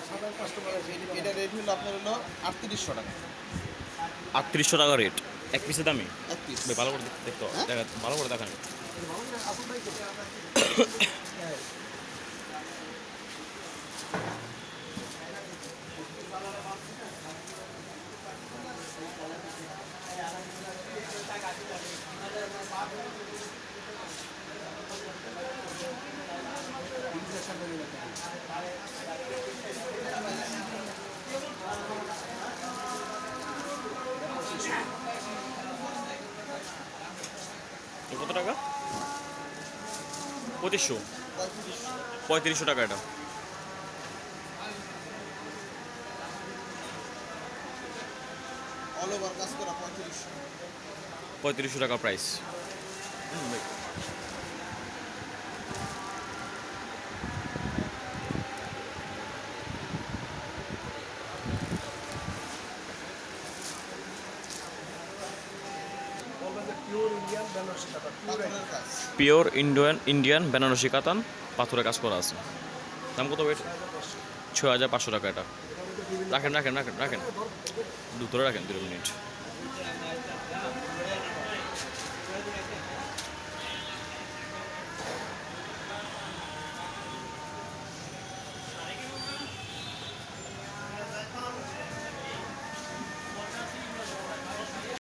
এটা রেট হলো আপনার হলো 3800 টাকা। 3800 টাকা রেট এক পিসের দামে। এক পিস। ভাই ভালো করে দেখতে হ্যাঁ দেখা, ভালো করে দেখান। কত টাকা? 2500, 3500 টাকা এটা। অল ওভার কাজ করা 3500। 3500 টাকা প্রাইস। পাথরের কাজ। পিওর ইন্ডিয়ান বেনারসি কাতান পাথরে কাজ করা আছে। দাম কত ওয়েট? 6500 টাকা এটা। রাখেন রাখেন রাখেন রাখেন, ধরে রাখেন 2 মিনিট।